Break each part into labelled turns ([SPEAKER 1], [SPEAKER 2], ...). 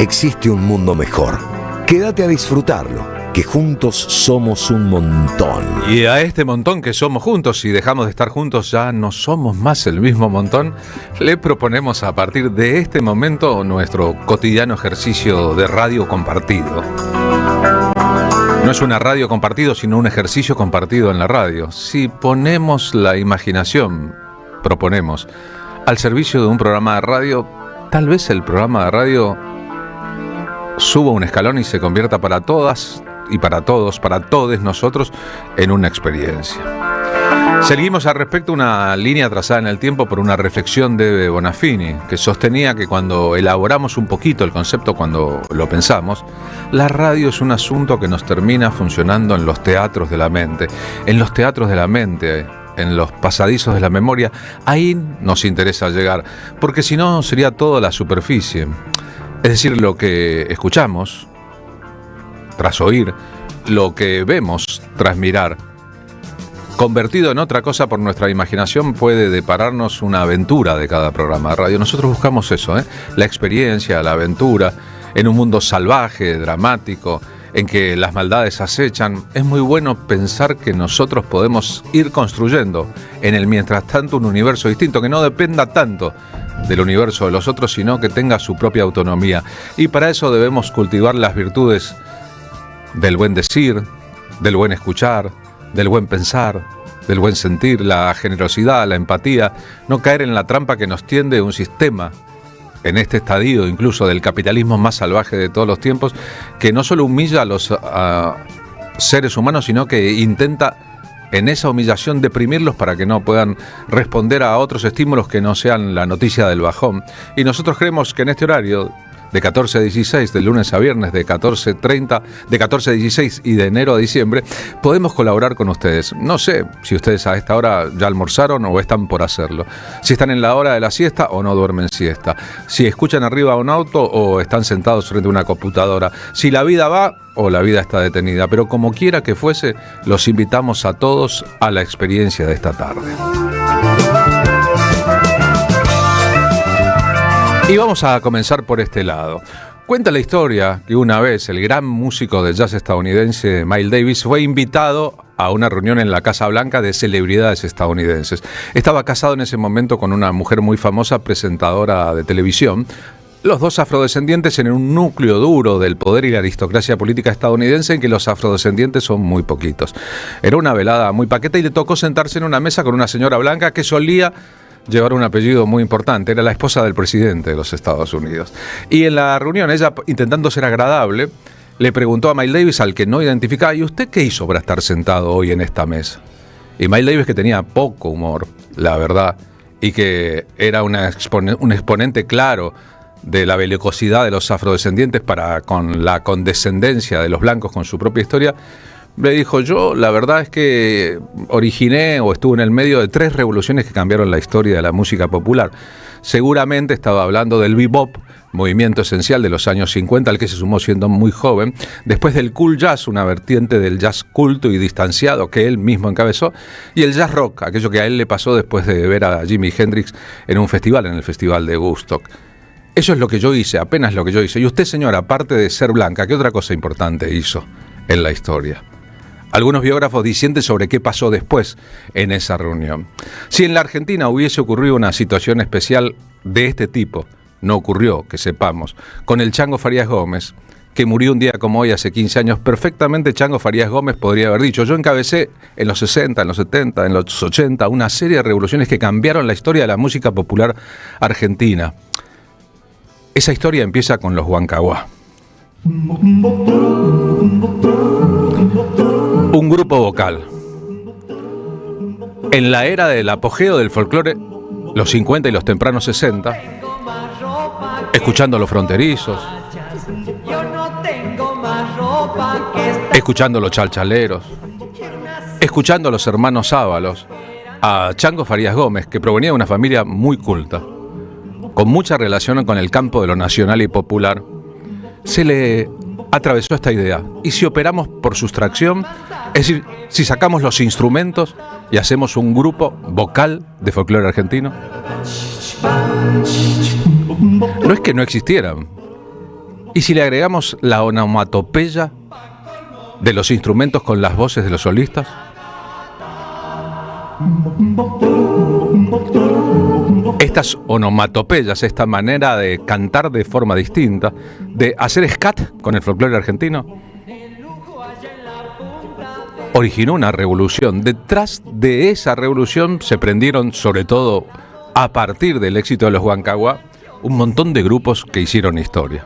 [SPEAKER 1] existe un mundo mejor. Quédate a disfrutarlo, que juntos somos un montón.
[SPEAKER 2] Y a este montón que somos juntos, si dejamos de estar juntos ya no somos más el mismo montón, le proponemos a partir de este momento nuestro cotidiano ejercicio de radio compartido. No es una radio compartido, sino un ejercicio compartido en la radio. Si ponemos la imaginación, proponemos, al servicio de un programa de radio, tal vez el programa de radio suba un escalón y se convierta para todas y para todos, para todos nosotros, en una experiencia. Seguimos al respecto una línea trazada en el tiempo por una reflexión de Bonafini, que sostenía que cuando elaboramos un poquito el concepto, cuando lo pensamos, la radio es un asunto que nos termina funcionando en los teatros de la mente. En los teatros de la mente, en los pasadizos de la memoria, ahí nos interesa llegar, porque si no sería toda la superficie. Es decir, lo que escuchamos tras oír, lo que vemos tras mirar, convertido en otra cosa por nuestra imaginación, puede depararnos una aventura de cada programa de radio. Nosotros buscamos eso, la experiencia, la aventura, en un mundo salvaje, dramático, en que las maldades acechan. Es muy bueno pensar que nosotros podemos ir construyendo en el mientras tanto un universo distinto, que no dependa tanto del universo de los otros, sino que tenga su propia autonomía. Y para eso debemos cultivar las virtudes del buen decir, del buen escuchar, del buen pensar, del buen sentir, la generosidad, la empatía, no caer en la trampa que nos tiende un sistema, en este estadio incluso del capitalismo más salvaje de todos los tiempos, que no solo humilla a los seres humanos, sino que intenta en esa humillación deprimirlos para que no puedan responder a otros estímulos que no sean la noticia del bajón. Y nosotros creemos que en este horario de 14 a 16, de lunes a viernes, de 14:30, de 14 a 16 y de enero a diciembre, podemos colaborar con ustedes. No sé si ustedes a esta hora ya almorzaron o están por hacerlo. Si están en la hora de la siesta o no duermen siesta. Si escuchan arriba un auto o están sentados frente a una computadora. Si la vida va o la vida está detenida. Pero como quiera que fuese, los invitamos a todos a la experiencia de esta tarde. Y vamos a comenzar por este lado. Cuenta la historia que una vez el gran músico de jazz estadounidense Miles Davis fue invitado a una reunión en la Casa Blanca de celebridades estadounidenses. Estaba casado en ese momento con una mujer muy famosa, presentadora de televisión. Los dos afrodescendientes en un núcleo duro del poder y la aristocracia política estadounidense, en que los afrodescendientes son muy poquitos. Era una velada muy paqueta y le tocó sentarse en una mesa con una señora blanca que solía llevar un apellido muy importante. Era la esposa del presidente de los Estados Unidos. Y en la reunión, ella, intentando ser agradable, le preguntó a Miles Davis, al que no identificaba: ¿y usted qué hizo para estar sentado hoy en esta mesa? Y Miles Davis, que tenía poco humor, la verdad, y que era un exponente claro de la belicosidad de los afrodescendientes para con la condescendencia de los blancos con su propia historia, le dijo: yo la verdad es que originé o estuve en el medio de 3 revoluciones que cambiaron la historia de la música popular. Seguramente estaba hablando del bebop, movimiento esencial de los años 50, al que se sumó siendo muy joven, después del cool jazz, una vertiente del jazz culto y distanciado que él mismo encabezó, y el jazz rock, aquello que a él le pasó después de ver a Jimi Hendrix en un festival, en el Festival de Woodstock. Eso es lo que yo hice, apenas lo que yo hice. Y usted, señora, aparte de ser blanca, ¿qué otra cosa importante hizo en la historia? Algunos biógrafos disienten sobre qué pasó después en esa reunión. Si en la Argentina hubiese ocurrido una situación especial de este tipo, no ocurrió, que sepamos, con el Chango Farías Gómez, que murió un día como hoy hace 15 años, perfectamente Chango Farías Gómez podría haber dicho: yo encabecé en los 60, en los 70, en los 80, una serie de revoluciones que cambiaron la historia de la música popular argentina. Esa historia empieza con los Huancahuá. Un grupo vocal. En la era del apogeo del folclore, los 50 y los tempranos 60, escuchando a los Fronterizos, escuchando a los Chalchaleros, escuchando a los hermanos Ábalos, a Chango Farías Gómez, que provenía de una familia muy culta, con mucha relación con el campo de lo nacional y popular, se le atravesó esta idea: ¿y si operamos por sustracción? Es decir, si sacamos los instrumentos y hacemos un grupo vocal de folclore argentino. No es que no existieran, ¿Y si le agregamos la onomatopeya de los instrumentos con las voces de los solistas? Estas onomatopeyas, esta manera de cantar de forma distinta, de hacer scat con el folclore argentino, originó una revolución. Detrás de esa revolución se prendieron, sobre todo a partir del éxito de los Huancahuá, un montón de grupos que hicieron historia.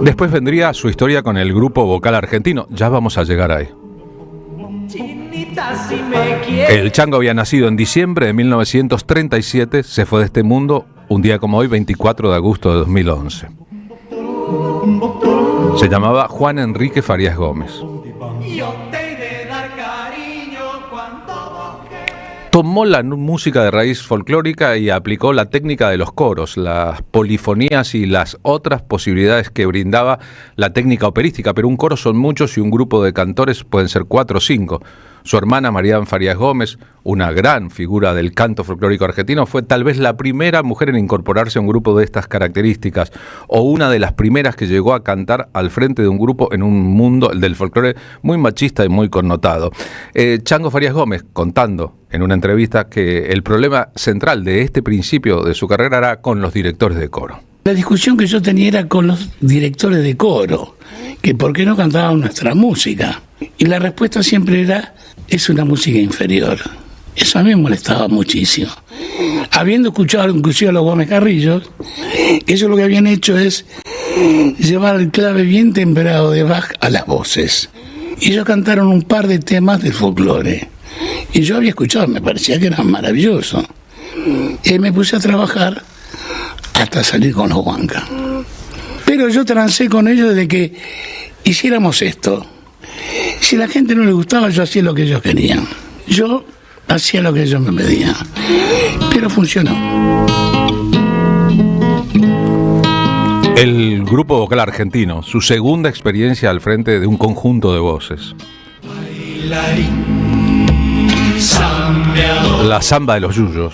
[SPEAKER 2] Después vendría su historia con el grupo vocal argentino. Ya vamos a llegar ahí. El Chango había nacido en diciembre de 1937, se fue de este mundo un día como hoy, 24 de agosto de 2011. Se llamaba Juan Enrique Farías Gómez. Tomó la música de raíz folclórica y aplicó la técnica de los coros, las polifonías y las otras posibilidades que brindaba la técnica operística, pero un coro son muchos y un grupo de cantores pueden ser 4 o 5. Su hermana Marián Farías Gómez, una gran figura del canto folclórico argentino, fue tal vez la primera mujer en incorporarse a un grupo de estas características, o una de las primeras que llegó a cantar al frente de un grupo en un mundo, el del folclore, muy machista y muy connotado. Chango Farías Gómez, contando en una entrevista que el problema central de este principio de su carrera era con los directores de coro.
[SPEAKER 3] La discusión que yo tenía era con los directores de coro, que por qué no cantaban nuestra música. Y la respuesta siempre era, es una música inferior. Eso a mí me molestaba muchísimo. Habiendo escuchado inclusive a los Gómez Carrillos, ellos lo que habían hecho es llevar el clave bien temperado de Bach a las voces. Y ellos cantaron un par de temas del folclore. Y yo había escuchado, me parecía que era maravilloso. Y me puse a trabajar hasta salir con los Huanca. Pero yo trancé con ellos de que hiciéramos esto. Si a la gente no le gustaba, yo hacía lo que ellos querían. Yo hacía lo que ellos me pedían. Pero funcionó.
[SPEAKER 2] El grupo vocal argentino, su segunda experiencia al frente de un conjunto de voces. La samba de los yuyos.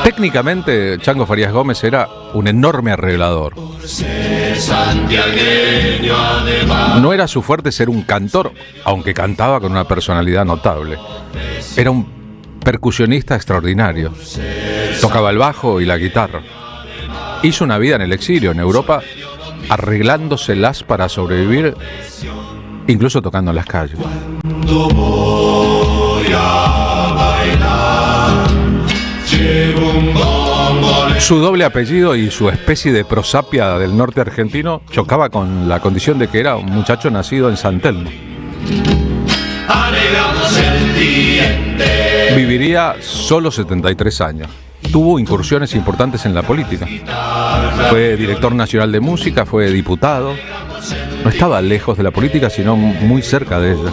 [SPEAKER 2] Técnicamente, Chango Farías Gómez era un enorme arreglador. No era su fuerte ser un cantor, aunque cantaba con una personalidad notable. Era un percusionista extraordinario. Tocaba el bajo y la guitarra. Hizo una vida en el exilio, en Europa, arreglándoselas para sobrevivir, incluso tocando en las calles. Su doble apellido y su especie de prosapia del norte argentino chocaba con la condición de que era un muchacho nacido en San Telmo. Viviría solo 73 años. Tuvo incursiones importantes en la política. Fue director nacional de música, fue diputado. No estaba lejos de la política, sino muy cerca de ella.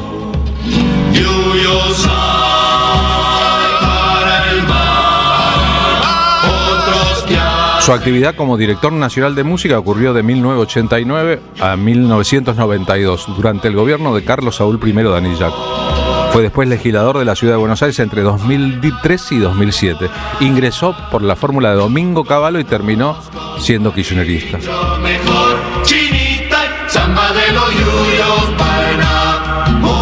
[SPEAKER 2] Su actividad como director nacional de música ocurrió de 1989 a 1992, durante el gobierno de Carlos Saúl I de Anillaco. Fue después legislador de la ciudad de Buenos Aires entre 2003 y 2007. Ingresó por la fórmula de Domingo Cavallo y terminó siendo kirchnerista. Samba de los yuyos para enamorar,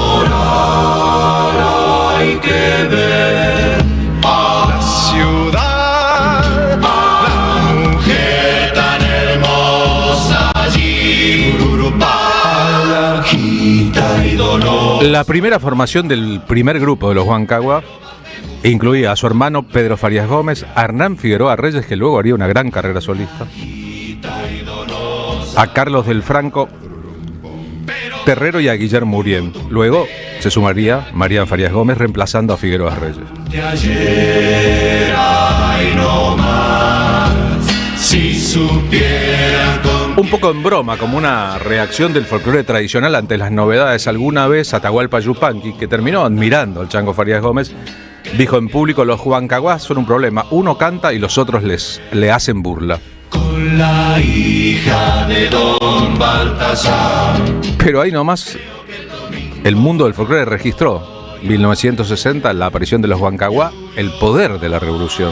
[SPEAKER 2] hay que ver la ciudad, la mujer tan hermosa allí, Palajita y Dolor. La primera formación del primer grupo de los Huancahuá incluía a su hermano Pedro Farías Gómez, a Hernán Figueroa Reyes, que luego haría una gran carrera solista, a Carlos del Franco Terrero y a Guillermo Urien. Luego se sumaría Marián Farías Gómez reemplazando a Figueroa Reyes. Un poco en broma, como una reacción del folclore tradicional ante las novedades, alguna vez Atahualpa Yupanqui, que terminó admirando al Chango Farías Gómez, dijo en público: los Huancahuá son un problema, uno canta y los otros le hacen burla. Con la hija de Don Baltasar. Pero ahí nomás el mundo del folclore registró 1960, la aparición de los Huancahuá, el poder de la revolución.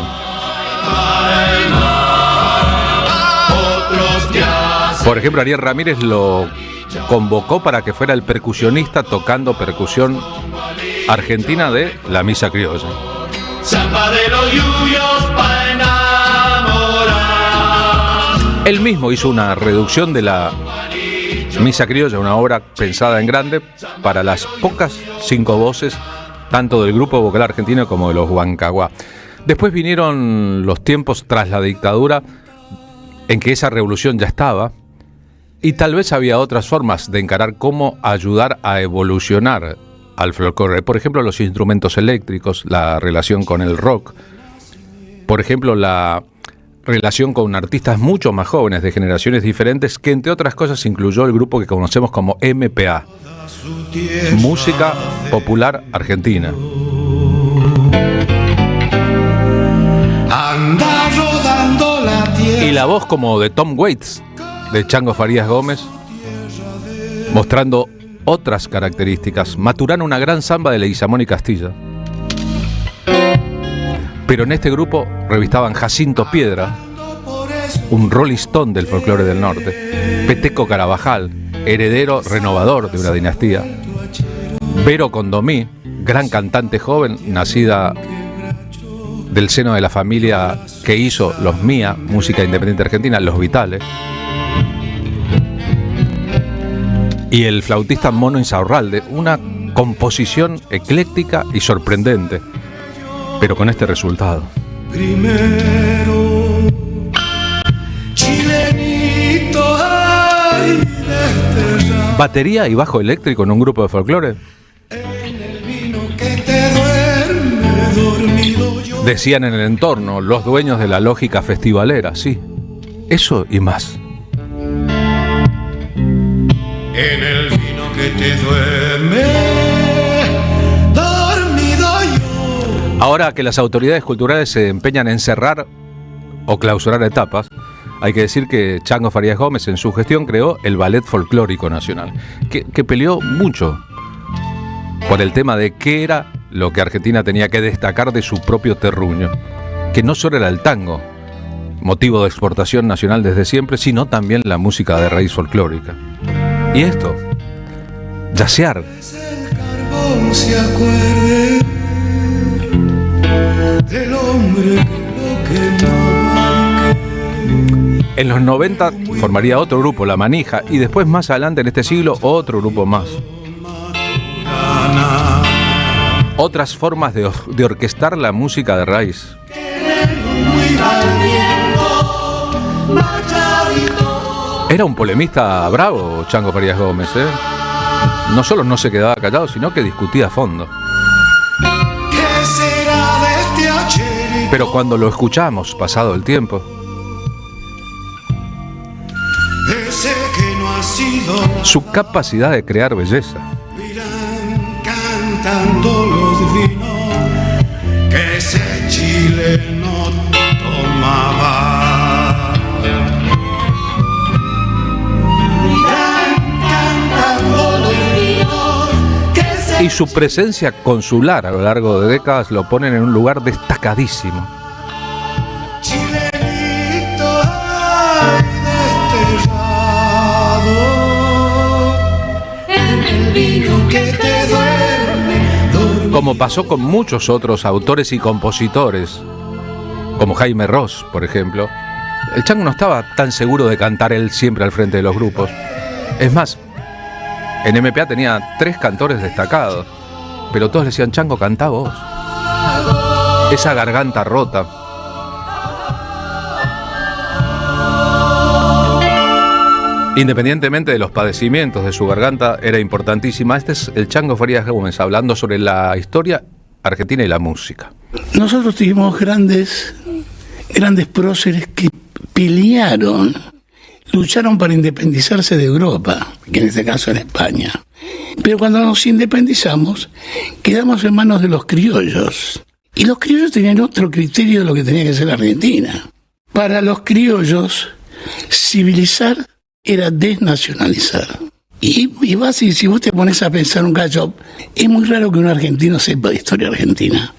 [SPEAKER 2] Por ejemplo, Ariel Ramírez lo convocó para que fuera el percusionista tocando percusión argentina de la Misa Criolla. Él mismo hizo una reducción de la Misa Criolla, una obra pensada en grande para las pocas 5 voces, tanto del grupo vocal argentino como de los Huancahuá. Después vinieron los tiempos tras la dictadura, en que esa revolución ya estaba, y tal vez había otras formas de encarar cómo ayudar a evolucionar al folclore. Por ejemplo, los instrumentos eléctricos, la relación con el rock. Por ejemplo, la relación con artistas mucho más jóvenes, de generaciones diferentes, que entre otras cosas incluyó el grupo que conocemos como MPA, Música Popular Argentina. Y la voz como de Tom Waits, de Chango Farías Gómez, mostrando otras características. Maturana, una gran samba de Leguizamón y Castilla. Pero en este grupo revistaban Jacinto Piedra, un Rolling Stone del folclore del norte, Peteco Carabajal, heredero renovador de una dinastía, Vero Condomí, gran cantante joven, nacida del seno de la familia que hizo los MIA, música independiente argentina, Los Vitales, y el flautista Mono Insaurralde, una composición ecléctica y sorprendente, pero con este resultado.
[SPEAKER 4] Primero, chilenito, ay, desterrado.
[SPEAKER 2] Batería y bajo eléctrico en un grupo de folclore.
[SPEAKER 4] En el vino que te duerme dormido yo.
[SPEAKER 2] Decían en el entorno los dueños de la lógica festivalera, sí, eso y más.
[SPEAKER 4] En el vino que te duerme dormido yo.
[SPEAKER 2] Ahora que las autoridades culturales se empeñan en cerrar o clausurar etapas, hay que decir que Chango Farías Gómez en su gestión creó el Ballet Folclórico Nacional, que peleó mucho por el tema de qué era lo que Argentina tenía que destacar de su propio terruño, que no solo era el tango, motivo de exportación nacional desde siempre, sino también la música de raíz folclórica. Y esto, yacear.
[SPEAKER 4] El carbón se acuerde del hombre que lo quemaba.
[SPEAKER 2] En los 90 formaría otro grupo, La Manija, y después más adelante en este siglo otro grupo más. Otras formas de orquestar la música de raíz. Era un polemista bravo, Chango Farías Gómez, ¿eh? No solo no se quedaba callado, sino que discutía a fondo.
[SPEAKER 4] ¿Qué será de este acherito?
[SPEAKER 2] Pero cuando lo escuchamos, pasado el tiempo,
[SPEAKER 4] Ese que no ha sido.
[SPEAKER 2] su capacidad de crear belleza,
[SPEAKER 4] Irán cantando los vinos que ese Chile no tomaba. Irán cantando los vinos que ese
[SPEAKER 2] y su presencia consular a lo largo de décadas lo ponen en un lugar destacadísimo.
[SPEAKER 4] chilenito ay, desterrado. En el vino que te duerme dormido.
[SPEAKER 2] Como pasó con muchos otros autores y compositores, como Jaime Ross, por ejemplo, el Chango no estaba tan seguro de cantar él siempre al frente de los grupos. Es más, en MPA tenía 3 cantores destacados, pero todos le decían: Chango, cantá vos. Esa garganta rota. Independientemente de los padecimientos de su garganta, era importantísima. Este es el Chango Farías Gómez hablando sobre la historia argentina y la música.
[SPEAKER 3] Nosotros tuvimos grandes próceres que pelearon, lucharon para independizarse de Europa, que en este caso era España. Pero cuando nos independizamos, quedamos en manos de los criollos. Y los criollos tenían otro criterio de lo que tenía que ser Argentina. Para los criollos, civilizar era desnacionalizar. Y vas y si vos te pones a pensar un cacho, es muy raro que un argentino sepa de historia argentina.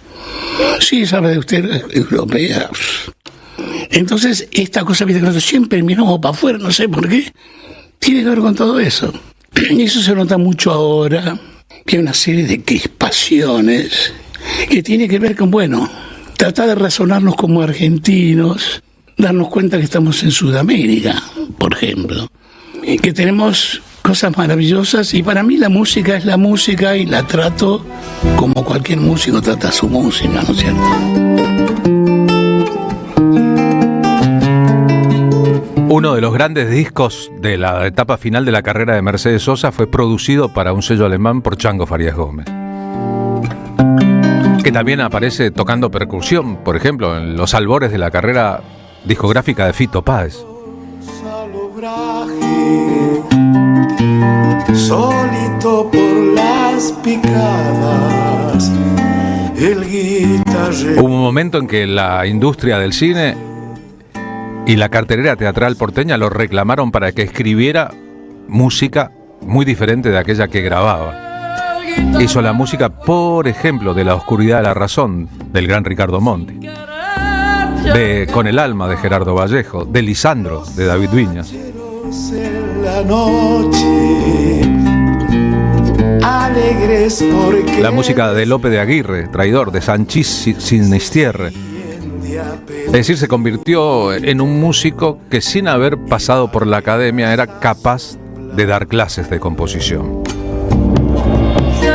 [SPEAKER 3] Sí, sabe de usted europea. Entonces, esta cosa, viste, que nosotros siempre miramos para afuera, no sé por qué, tiene que ver con todo eso. Y eso se nota mucho ahora, que hay una serie de crispaciones que tiene que ver con, bueno, tratar de razonarnos como argentinos, darnos cuenta que estamos en Sudamérica, por ejemplo, y que tenemos cosas maravillosas, y para mí la música es la música y la trato como cualquier músico trata su música, ¿no es cierto?
[SPEAKER 2] Uno de los grandes discos de la etapa final de la carrera de Mercedes Sosa fue producido para un sello alemán por Chango Farías Gómez, que también aparece tocando percusión, por ejemplo, en los albores de la carrera discográfica de Fito Páez.
[SPEAKER 4] Solito por las picadas, el guitarrero.
[SPEAKER 2] Hubo un momento en que la industria del cine y la cartelera teatral porteña lo reclamaron para que escribiera música muy diferente de aquella que grababa. Hizo la música, por ejemplo, de La oscuridad de la razón, del gran Ricardo Monti, de Con el alma, de Gerardo Vallejo, de Lisandro, de David Viñas.
[SPEAKER 4] La noche, alegres porque
[SPEAKER 2] La música de Lope de Aguirre, Traidor, de Sanchís Sinistierre. Es decir, se convirtió en un músico que, sin haber pasado por la academia, era capaz de dar clases de composición.
[SPEAKER 5] Se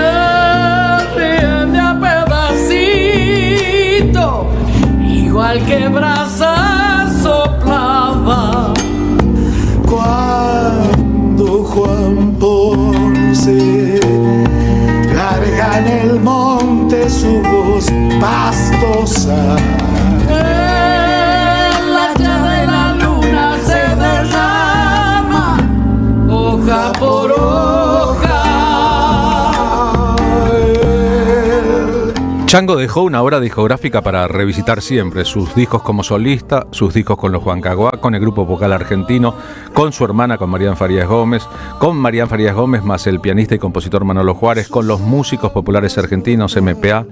[SPEAKER 5] ríen de a pedacito, igual que brasa soplada.
[SPEAKER 4] Cuando Juan Ponce larga en el monte su voz pastosa,
[SPEAKER 5] En la llave de la luna se derrama, hoja por hoja.
[SPEAKER 2] Chango dejó una obra discográfica para revisitar siempre: sus discos como solista, sus discos con los Juan Caguá, con el grupo vocal argentino, con su hermana, con Marián Farías Gómez, con Marián Farías Gómez más el pianista y compositor Manolo Juárez, con los músicos populares argentinos MPA,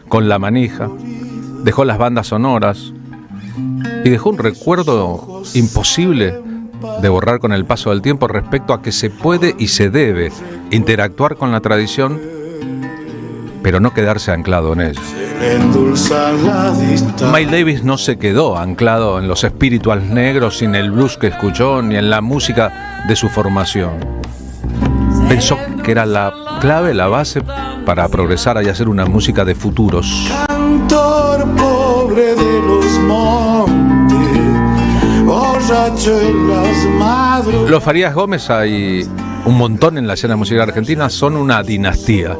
[SPEAKER 2] con La Manija. Dejó las bandas sonoras y dejó un recuerdo imposible de borrar con el paso del tiempo respecto a que se puede y se debe interactuar con la tradición, pero no quedarse anclado en ella.
[SPEAKER 4] endulza la distancia.
[SPEAKER 2] Miles Davis no se quedó anclado en los espirituals negros, ni en el blues que escuchó, ni en la música de su formación. Pensó que era la clave, la base para progresar y hacer una música de futuros.
[SPEAKER 4] Cantor pobre de los montes, borracho en las madrugadas.
[SPEAKER 2] Los Farías Gómez, hay un montón en la escena musical argentina, son una dinastía.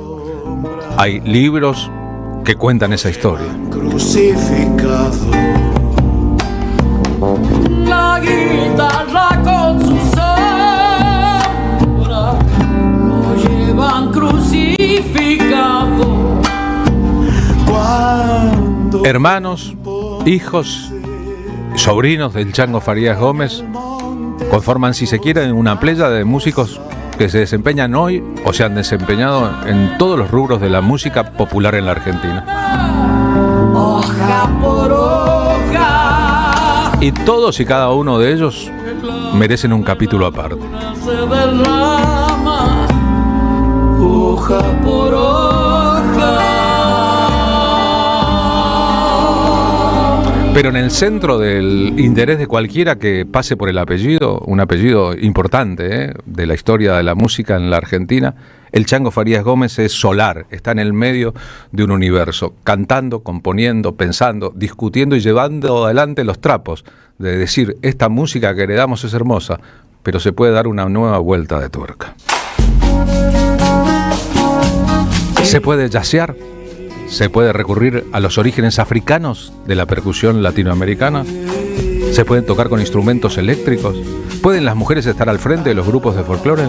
[SPEAKER 2] Hay libros que cuentan esa historia.
[SPEAKER 4] Crucificado.
[SPEAKER 5] La guitarra con su sombra lo llevan crucificado.
[SPEAKER 4] Cuando
[SPEAKER 2] Hermanos, hijos, sobrinos del Chango Farías Gómez conforman, si se quiere, una playa de músicos que se desempeñan hoy o se han desempeñado en todos los rubros de la música popular en la Argentina.
[SPEAKER 5] Hoja por hoja
[SPEAKER 2] Y todos y cada uno de ellos merecen un capítulo aparte.
[SPEAKER 5] se derrama, hoja por hoja.
[SPEAKER 2] Pero en el centro del interés de cualquiera que pase por el apellido, un apellido importante de la historia de la música en la Argentina, el Chango Farías Gómez es solar, está en el medio de un universo, cantando, componiendo, pensando, discutiendo y llevando adelante los trapos, de decir, esta música que heredamos es hermosa, pero se puede dar una nueva vuelta de tuerca. Se puede jazzear, se puede recurrir a los orígenes africanos de la percusión latinoamericana, se pueden tocar con instrumentos eléctricos, ¿pueden las mujeres estar al frente de los grupos de folclore?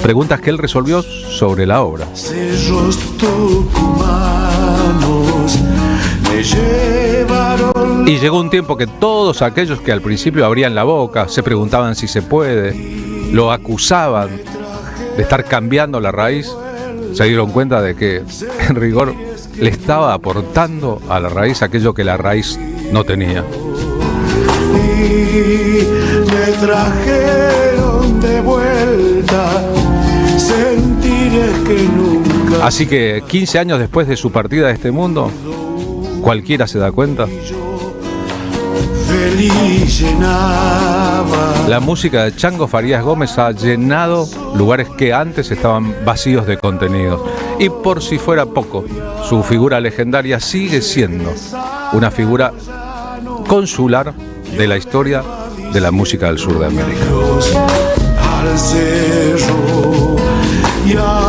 [SPEAKER 2] Preguntas que él resolvió sobre la obra.
[SPEAKER 4] cerros tucumanos me llevaron.
[SPEAKER 2] Y llegó un tiempo que todos aquellos que al principio abrían la boca, se preguntaban si se puede, lo acusaban de estar cambiando la raíz, se dieron cuenta de que en rigor le estaba aportando a la raíz aquello que la raíz no tenía.
[SPEAKER 4] Y me trajeron de vuelta sentires que nunca.
[SPEAKER 2] Así que 15 años después de su partida de este mundo, cualquiera se da cuenta.
[SPEAKER 4] Feliz llenaba.
[SPEAKER 2] La música de Chango Farías Gómez ha llenado lugares que antes estaban vacíos de contenidos. Y por si fuera poco, su figura legendaria sigue siendo una figura consular de la historia de la música del sur de América.
[SPEAKER 4] Al cerro y a